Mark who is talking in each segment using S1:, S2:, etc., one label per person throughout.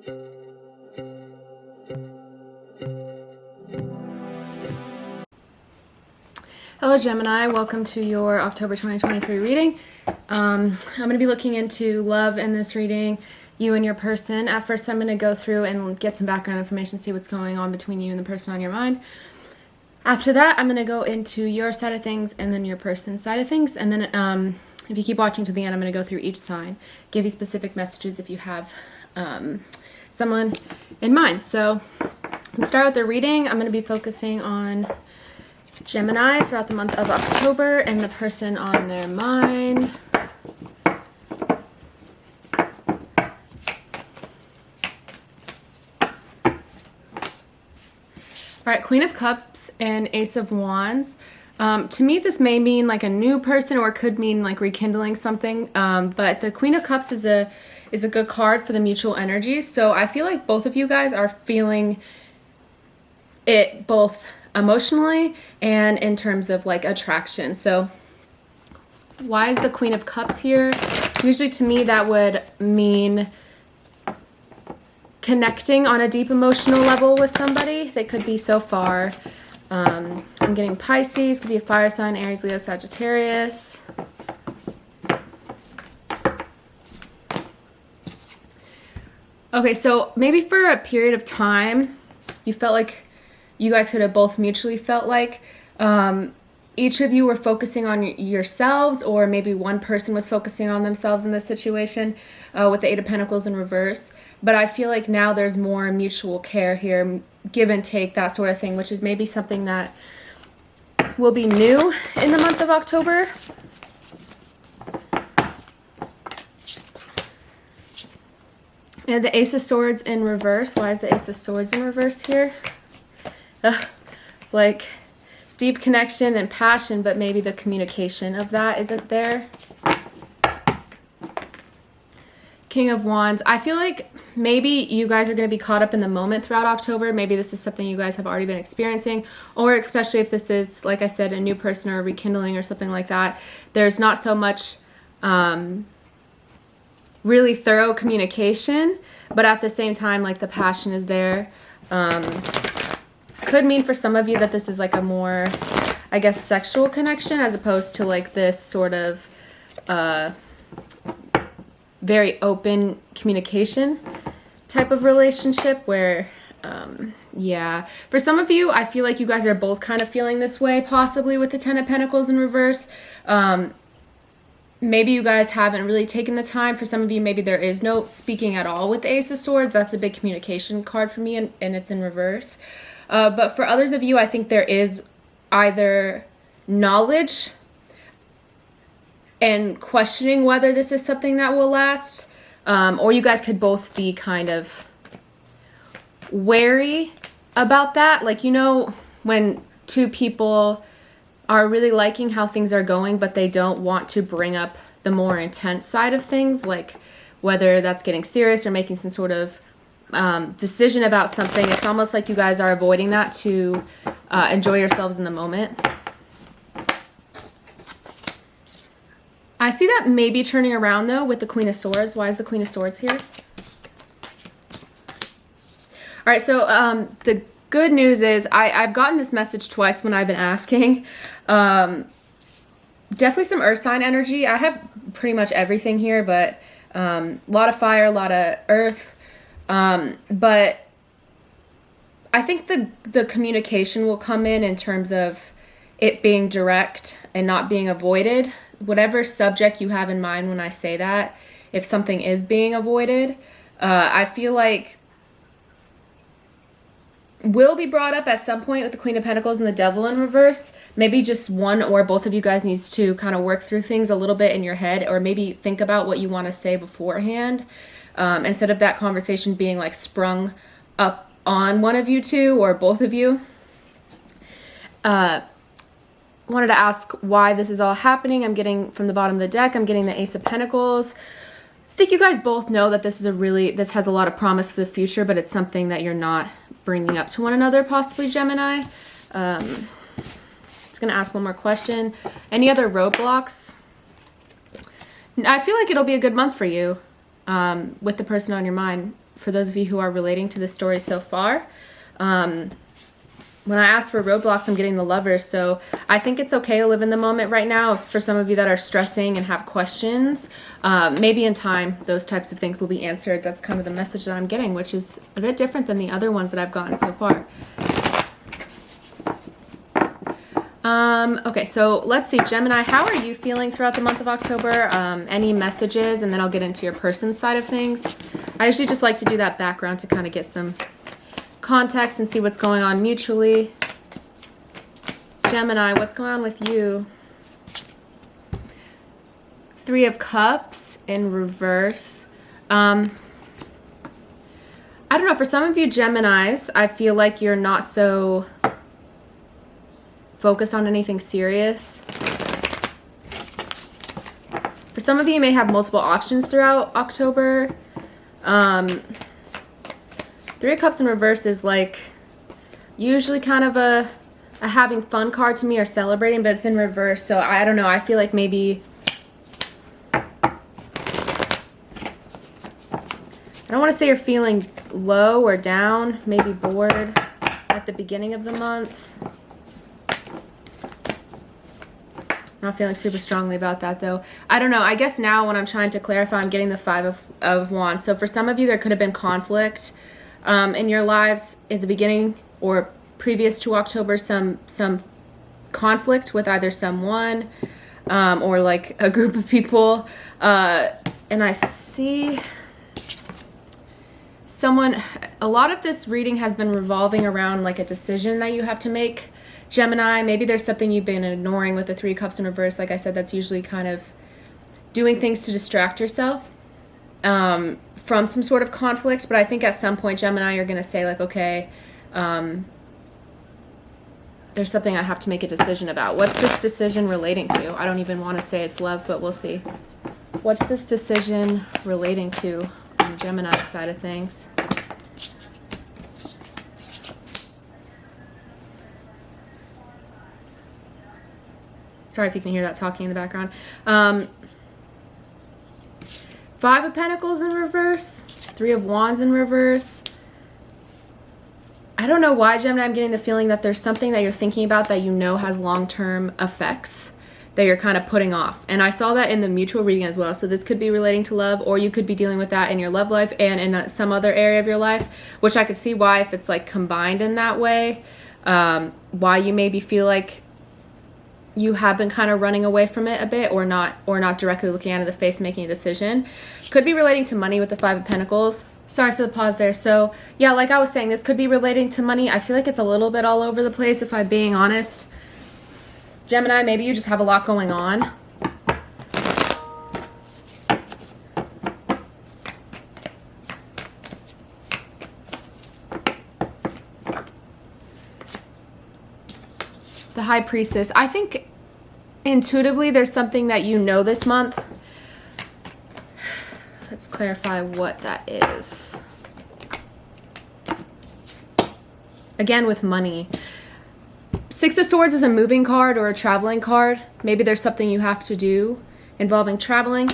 S1: Hello Gemini, welcome to your October 2023 reading. I'm going to be looking into love in this reading, you and your person. At first I'm going to go through and get some background information, see what's going on between you and the person on your mind. After that, I'm going to go into your side of things and then your person's side of things. And then if you keep watching to the end, I'm going to go through each sign, give you specific messages if you have someone in mind. So let's start with the reading. I'm going to be focusing on Gemini throughout the month of October and the person on their mind. All right, Queen of Cups and Ace of Wands. To me, this may mean like a new person, or it could mean like rekindling something. But the Queen of Cups is a good card for the mutual energies. So I feel like both of you guys are feeling it both emotionally and in terms of like attraction. So why is the Queen of Cups here? Usually to me that would mean connecting on a deep emotional level with somebody. They could be so far. I'm getting Pisces, could be a fire sign, Aries, Leo, Sagittarius. Okay, so maybe for a period of time you felt like you guys could have both mutually felt like each of you were focusing on yourselves, or maybe one person was focusing on themselves in this situation with the Eight of Pentacles in reverse. But I feel like now there's more mutual care here, give and take, that sort of thing, which is maybe something that will be new in the month of October. And the Ace of Swords in reverse. Why is the Ace of Swords in reverse here? It's like deep connection and passion, but maybe the communication of that isn't there. King of Wands. I feel like maybe you guys are going to be caught up in the moment throughout October. Maybe this is something you guys have already been experiencing, or especially if this is, like I said, a new person or a rekindling or something like that. There's not so much really thorough communication, but at the same time, like the passion is there. Could mean for some of you that this is like a more, I guess, sexual connection as opposed to like this sort of very open communication type of relationship where, yeah. For some of you, I feel like you guys are both kind of feeling this way, possibly with the Ten of Pentacles in reverse. Maybe you guys haven't really taken the time. For some of you, maybe there is no speaking at all with the Ace of Swords. That's a big communication card for me, and it's in reverse. But for others of you, I think there is either knowledge and questioning whether this is something that will last, or you guys could both be kind of wary about that. Like, you know, when two people are really liking how things are going, but they don't want to bring up the more intense side of things, like whether that's getting serious or making some sort of decision about something. It's almost like you guys are avoiding that to enjoy yourselves in the moment. I see that maybe turning around though with the Queen of Swords. Why is the Queen of Swords here? All right, so the good news is I've gotten this message twice when I've been asking. Definitely some earth sign energy. I have pretty much everything here, but a lot of fire, a lot of earth. But I think the communication will come in terms of it being direct and not being avoided. Whatever subject you have in mind when I say that, if something is being avoided, I feel like will be brought up at some point with the Queen of Pentacles and the Devil in reverse. Maybe just one or both of you guys needs to kind of work through things a little bit in your head, or maybe think about what you want to say beforehand, instead of that conversation being like sprung up on one of you two or both of you. Wanted to ask why this is all happening. I'm getting from the bottom of the deck, I'm getting the Ace of Pentacles. I think you guys both know that this has a lot of promise for the future, but it's something that you're not bringing up to one another, possibly Gemini. Just gonna ask one more question. Any other roadblocks? I feel like it'll be a good month for you with the person on your mind for those of you who are relating to the story so far. When I ask for roadblocks, I'm getting the Lovers. So I think it's okay to live in the moment right now. For some of you that are stressing and have questions, maybe in time, those types of things will be answered. That's kind of the message that I'm getting, which is a bit different than the other ones that I've gotten so far. Okay, so let's see, Gemini, how are you feeling throughout the month of October? Any messages, and then I'll get into your person's side of things. I usually just like to do that background to kind of get some context and see what's going on mutually. Gemini, what's going on with you? Three of Cups in reverse. I don't know, for some of you Geminis, I feel like you're not so focused on anything serious. For some of you, you may have multiple options throughout October. Three of Cups in reverse is like usually kind of a having fun card to me, or celebrating, but it's in reverse. So I don't know. I feel like maybe I don't want to say you're feeling low or down, maybe bored at the beginning of the month. Not feeling super strongly about that though. I don't know. I guess now when I'm trying to clarify, I'm getting the Five of Wands. So for some of you, there could have been conflict in your lives at the beginning or previous to October, some conflict with either someone or like a group of people. And I see someone, a lot of this reading has been revolving around like a decision that you have to make, Gemini. Maybe there's something you've been ignoring with the Three of Cups in reverse. Like I said, that's usually kind of doing things to distract yourself from some sort of conflict. But I think at some point, Gemini, you're going to say like, okay, there's something I have to make a decision about. What's this decision relating to? I don't even want to say it's love, but we'll see. What's this decision relating to on Gemini's side of things? Sorry if you can hear that talking in the background. Five of Pentacles in reverse. Three of Wands in reverse. I don't know why, Gemini, I'm getting the feeling that there's something that you're thinking about that you know has long-term effects that you're kind of putting off. And I saw that in the mutual reading as well. So this could be relating to love, or you could be dealing with that in your love life and in some other area of your life, which I could see why, if it's like combined in that way, why you maybe feel like you have been kind of running away from it a bit, or not directly looking at it in the face, making a decision. Could be relating to money with the Five of Pentacles. Sorry for the pause there. So yeah, like I was saying, this could be relating to money. I feel like it's a little bit all over the place, if I'm being honest. Gemini, maybe you just have a lot going on. The High Priestess. I think intuitively there's something that you know this month. Let's clarify what that is. Again, with money. Six of Swords is a moving card or a traveling card. Maybe there's something you have to do involving traveling.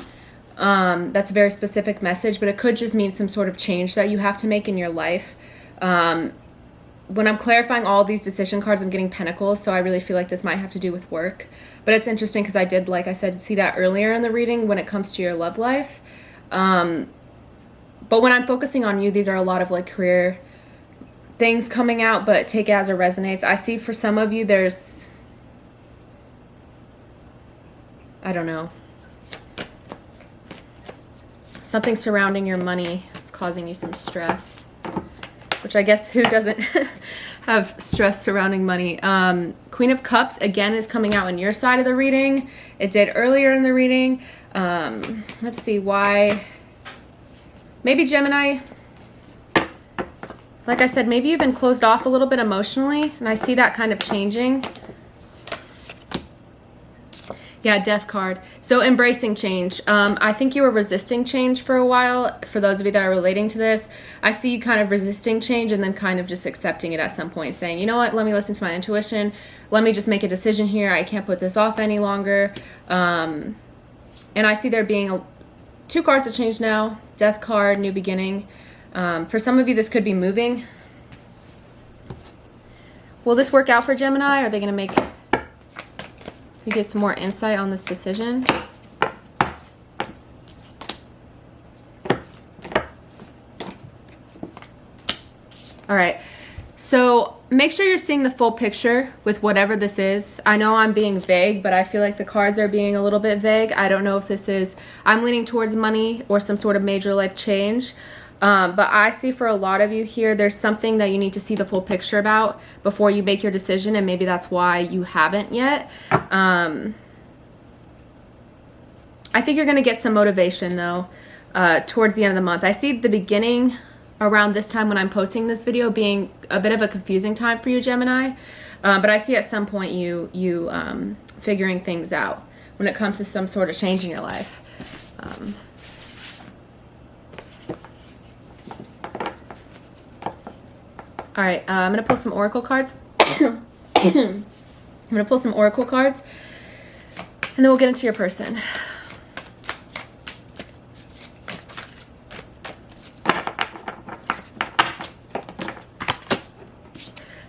S1: That's a very specific message, but it could just mean some sort of change that you have to make in your life. When I'm clarifying all these decision cards, I'm getting Pentacles, so I really feel like this might have to do with work. But it's interesting because I did, like I said, see that earlier in the reading when it comes to your love life. But when I'm focusing on you, these are a lot of like career things coming out, but take it as it resonates. I see for some of you there's, I don't know, something surrounding your money that's causing you some stress. Which I guess who doesn't have stress surrounding money. Queen of Cups, again, is coming out on your side of the reading. It did earlier in the reading. Let's see why. Maybe Gemini, like I said, maybe you've been closed off a little bit emotionally, and I see that kind of changing. Yeah, Death card. So embracing change. I think you were resisting change for a while. For those of you that are relating to this, I see you kind of resisting change and then kind of just accepting it at some point, saying, you know what, let me listen to my intuition. Let me just make a decision here. I can't put this off any longer. And I see there being two cards that change now. Death card, new beginning. For some of you, this could be moving. Will this work out for Gemini? Are they going to make you get some more insight on this decision? All right, so make sure you're seeing the full picture with whatever this is. I know I'm being vague, but I feel like the cards are being a little bit vague. I don't know if this is, I'm leaning towards money or some sort of major life change. But I see for a lot of you here, there's something that you need to see the full picture about before you make your decision, and maybe that's why you haven't yet. I think you're going to get some motivation, though, towards the end of the month. I see the beginning around this time when I'm posting this video being a bit of a confusing time for you, Gemini. But I see at some point you figuring things out when it comes to some sort of change in your life. All right, I'm going to pull some oracle cards. I'm going to pull some oracle cards, and then we'll get into your person.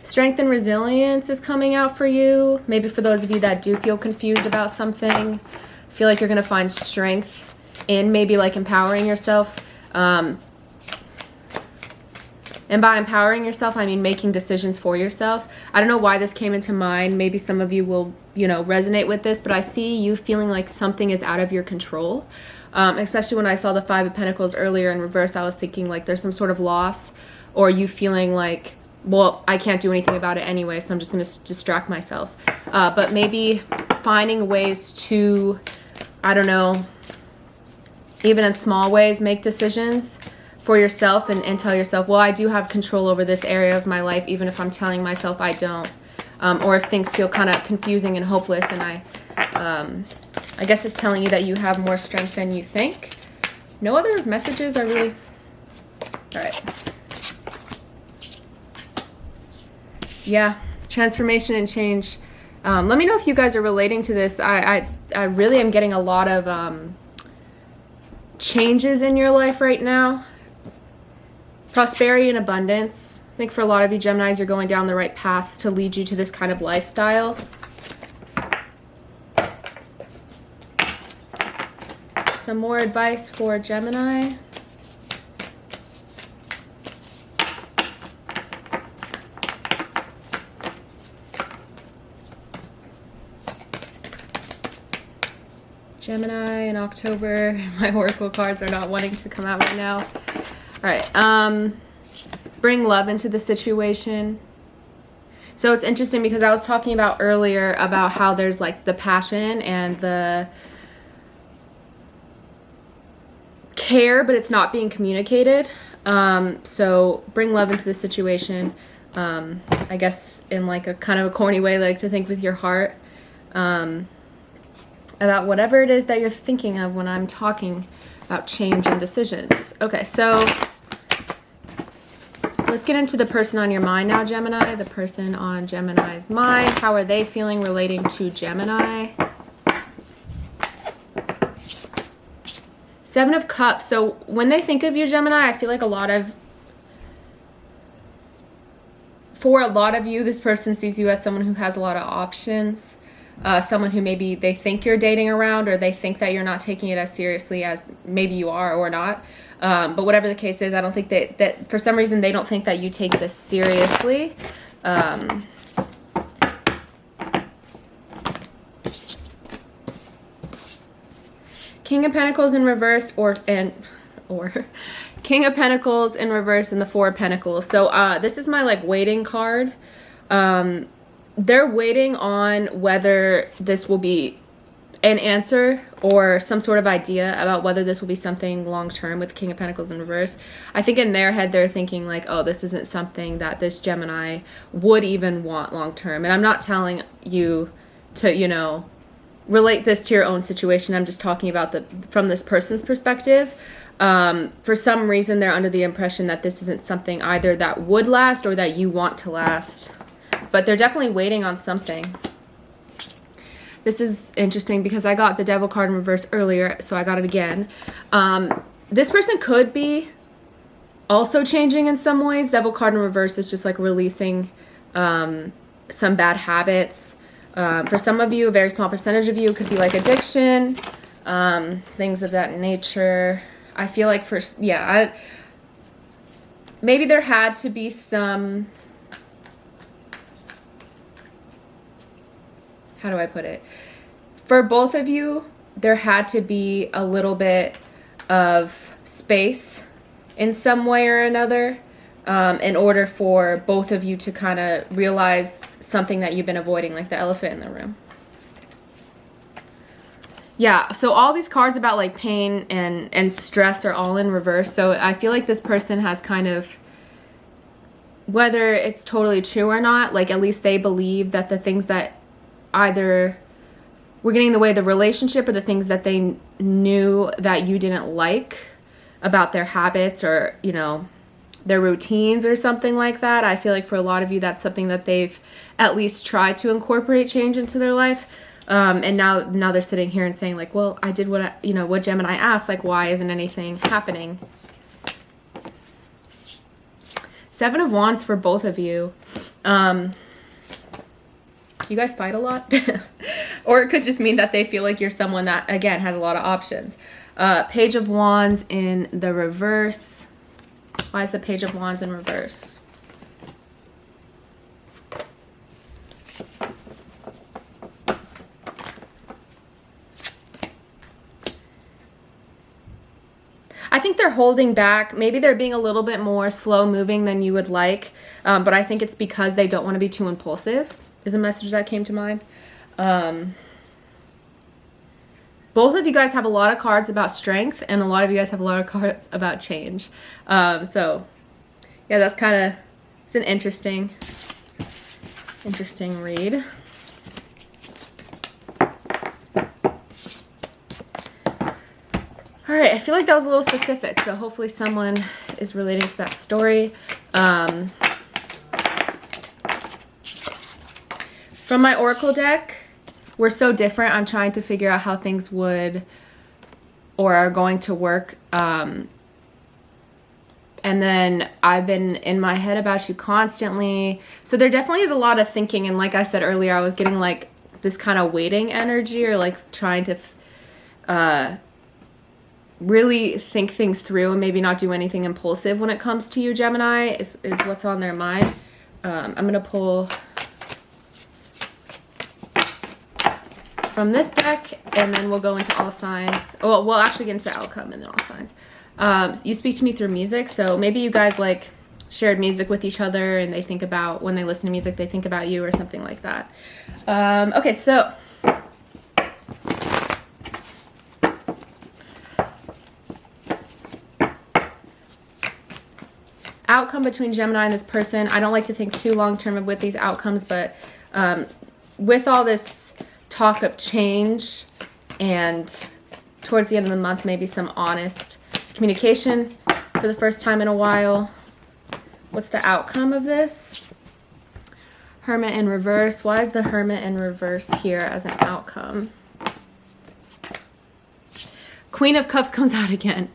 S1: Strength and resilience is coming out for you. Maybe for those of you that do feel confused about something, feel like you're going to find strength in maybe like empowering yourself. And by empowering yourself, I mean making decisions for yourself. I don't know why this came into mind. Maybe some of you will, resonate with this, but I see you feeling like something is out of your control. Especially when I saw the Five of Pentacles earlier in reverse, I was thinking like there's some sort of loss, or you feeling like, well, I can't do anything about it anyway, so I'm just going to distract myself. But maybe finding ways to, I don't know, even in small ways, make decisions for yourself and tell yourself, well, I do have control over this area of my life, even if I'm telling myself I don't. Or if things feel kind of confusing and hopeless, and I guess it's telling you that you have more strength than you think. No other messages are really... All right. Yeah, transformation and change. Let me know if you guys are relating to this. I really am getting a lot of changes in your life right now. Prosperity and abundance. I think for a lot of you Geminis, you're going down the right path to lead you to this kind of lifestyle. Some more advice for Gemini. Gemini in October. My oracle cards are not wanting to come out right now. All right. Bring love into the situation. So it's interesting because I was talking about earlier about how there's like the passion and the care, but it's not being communicated. So bring love into the situation. I guess in like a kind of a corny way, like to think with your heart. About whatever it is that you're thinking of when I'm talking about change and decisions. Okay, so let's get into the person on your mind now, Gemini. The person on Gemini's mind. How are they feeling relating to Gemini? Seven of Cups. So when they think of you, Gemini, I feel like for a lot of you, this person sees you as someone who has a lot of options. Someone who maybe they think you're dating around, or they think that you're not taking it as seriously as maybe you are or not. But whatever the case is, I don't think that for some reason they don't think that you take this seriously. King of Pentacles in reverse, or King of Pentacles in reverse and the Four of Pentacles. So this is my like waiting card. They're waiting on whether this will be an answer or some sort of idea about whether this will be something long-term with King of Pentacles in reverse. I think in their head, they're thinking like, oh, this isn't something that this Gemini would even want long-term. And I'm not telling you to, relate this to your own situation. I'm just talking about from this person's perspective. For some reason, they're under the impression that this isn't something either that would last or that you want to last. But they're definitely waiting on something. This is interesting because I got the Devil card in reverse earlier, so I got it again. This person could be also changing in some ways. Devil card in reverse is just like releasing some bad habits. For some of you, a very small percentage of you, it could be like addiction, things of that nature. I feel like maybe there had to be some, how do I put it? For both of you, there had to be a little bit of space in some way or another in order for both of you to kind of realize something that you've been avoiding, like the elephant in the room. Yeah, so all these cards about like pain and stress are all in reverse. So I feel like this person has kind of, whether it's totally true or not, like at least they believe that the things that either were getting in the way of the relationship or the things that they knew that you didn't like about their habits or, you know, their routines or something like that. I feel like for a lot of you, that's something that they've at least tried to incorporate change into their life. And now they're sitting here and saying like, well, I did what Gemini asked, like, why isn't anything happening? Seven of Wands for both of you. Do you guys fight a lot? Or it could just mean that they feel like you're someone that, again, has a lot of options. Page of Wands in the reverse. Why is the Page of Wands in reverse? I think they're holding back. Maybe they're being a little bit more slow moving than you would like. But I think it's because they don't want to be too impulsive, is a message that came to mind. Both of you guys have a lot of cards about strength, and a lot of you guys have a lot of cards about change. So yeah, that's kind of, it's an interesting read. All right, I feel like that was a little specific, so hopefully someone is relating to that story. From my Oracle deck, we're so different. I'm trying to figure out how things would or are going to work. And then I've been in my head about you constantly. So there definitely is a lot of thinking. And like I said earlier, I was getting like this kind of waiting energy, or like trying to really think things through and maybe not do anything impulsive when it comes to you, Gemini, is what's on their mind. I'm going to pull from this deck, and then we'll go into all signs. Oh, we'll actually get into the outcome and then all signs. You speak to me through music, so maybe you guys like shared music with each other and they think about, when they listen to music, they think about you or something like that. Okay, so outcome between Gemini and this person. I don't like to think too long term with these outcomes, but with all this talk of change and towards the end of the month, maybe some honest communication for the first time in a while. What's the outcome of this? Hermit in reverse. Why is the Hermit in reverse here as an outcome? Queen of Cups comes out again.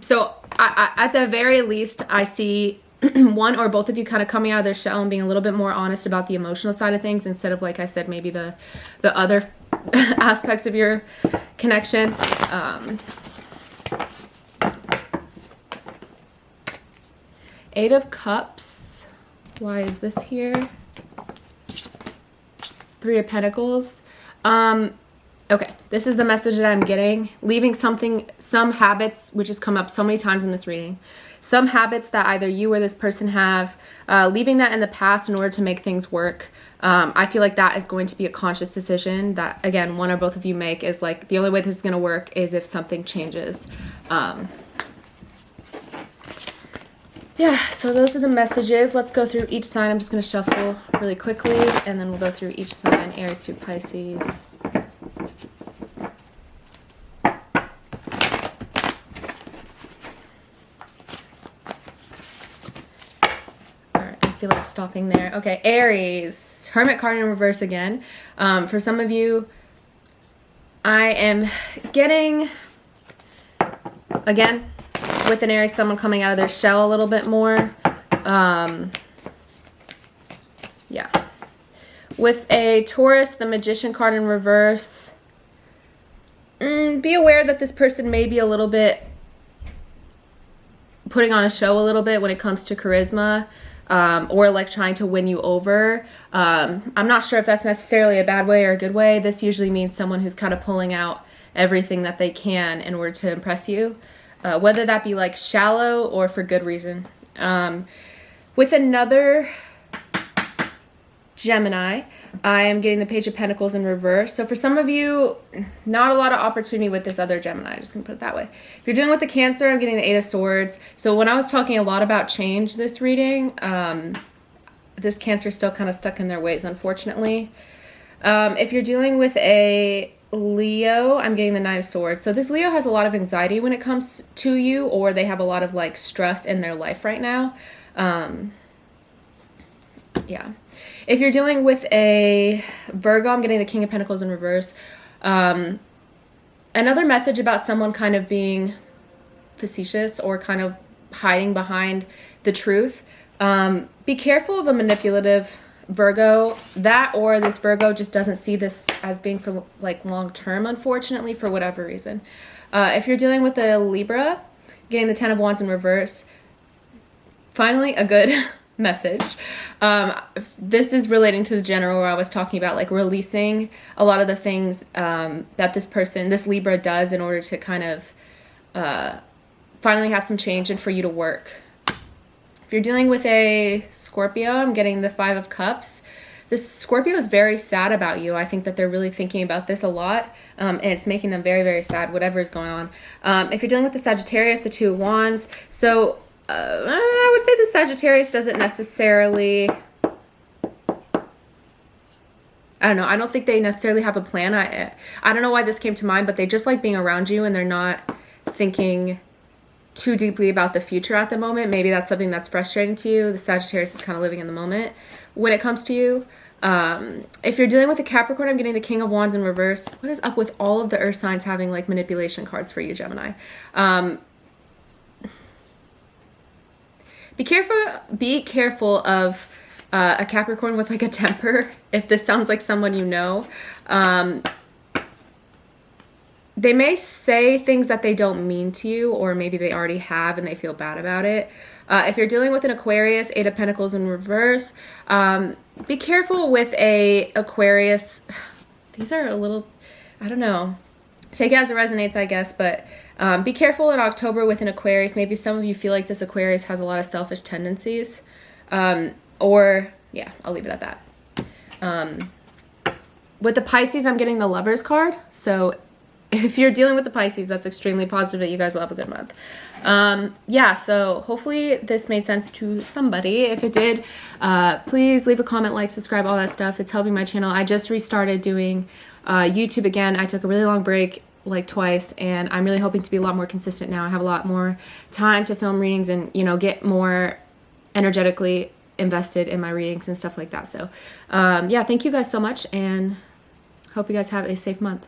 S1: So I, at the very least, I see one or both of you kind of coming out of their shell and being a little bit more honest about the emotional side of things instead of, like I said, maybe the other aspects of your connection. Eight of Cups. Why is this here? Three of Pentacles. Okay, this is the message that I'm getting. Leaving some habits, which has come up so many times in this reading. Some habits that either you or this person have, leaving that in the past in order to make things work. I feel like that is going to be a conscious decision that, again, one or both of you make, is like, the only way this is going to work is if something changes. Yeah, so those are the messages. Let's go through each sign. I'm just going to shuffle really quickly, and then we'll go through each sign. Aries through Pisces. I feel like stopping there. Okay, Aries. Hermit card in reverse again. For some of you, I am getting, again, with an Aries, someone coming out of their shell a little bit more. Yeah. With a Taurus, the Magician card in reverse. Be aware that this person may be a little bit putting on a show a little bit when it comes to charisma, or like trying to win you over. I'm not sure if that's necessarily a bad way or a good way. This usually means someone who's kind of pulling out everything that they can in order to impress you, whether that be like shallow or for good reason. With another Gemini, I am getting the Page of Pentacles in reverse. So for some of you, not a lot of opportunity with this other Gemini. I'm just going to put it that way. If you're dealing with the Cancer, I'm getting the Eight of Swords. So when I was talking a lot about change this reading, this Cancer is still kind of stuck in their ways, unfortunately. If you're dealing with a Leo, I'm getting the Nine of Swords. So this Leo has a lot of anxiety when it comes to you, or they have a lot of like stress in their life right now. Yeah. If you're dealing with a Virgo, I'm getting the King of Pentacles in reverse. Another message about someone kind of being facetious or kind of hiding behind the truth. Be careful of a manipulative Virgo. That, or this Virgo just doesn't see this as being for like long term, unfortunately, for whatever reason. If you're dealing with a Libra, getting the Ten of Wands in reverse. Finally, a good message. This is relating to the general where I was talking about like releasing a lot of the things that this Libra does in order to kind of finally have some change and for you to work. If you're dealing with a Scorpio, I'm getting the Five of Cups. This Scorpio is very sad about you. I think that they're really thinking about this a lot, and it's making them very, very sad, whatever is going on. If you're dealing with the Sagittarius, the Two of Wands, so I would say the Sagittarius doesn't necessarily, I don't know, I don't think they necessarily have a plan. I don't know why this came to mind, but they just like being around you and they're not thinking too deeply about the future at the moment. Maybe that's something that's frustrating to you. The Sagittarius is kind of living in the moment when it comes to you. If you're dealing with a Capricorn, I'm getting the King of Wands in reverse. What is up with all of the earth signs having like manipulation cards for you, Gemini? Be careful of a Capricorn with like a temper. If this sounds like someone you know, they may say things that they don't mean to you, or maybe they already have and they feel bad about it. If you're dealing with an Aquarius, Eight of Pentacles in reverse, be careful with a Aquarius. These are a little, I don't know. Take it as it resonates, I guess, but be careful in October with an Aquarius. Maybe some of you feel like this Aquarius has a lot of selfish tendencies. Or, yeah, I'll leave it at that. With the Pisces, I'm getting the Lovers card. So if you're dealing with the Pisces, that's extremely positive that you guys will have a good month. Yeah, so hopefully this made sense to somebody. If it did, please leave a comment, like, subscribe, all that stuff. It's helping my channel. I just restarted doing YouTube again. I took a really long break, like twice, and I'm really hoping to be a lot more consistent now. I have a lot more time to film readings and, you know, get more energetically invested in my readings and stuff like that. So, yeah, thank you guys so much, and hope you guys have a safe month.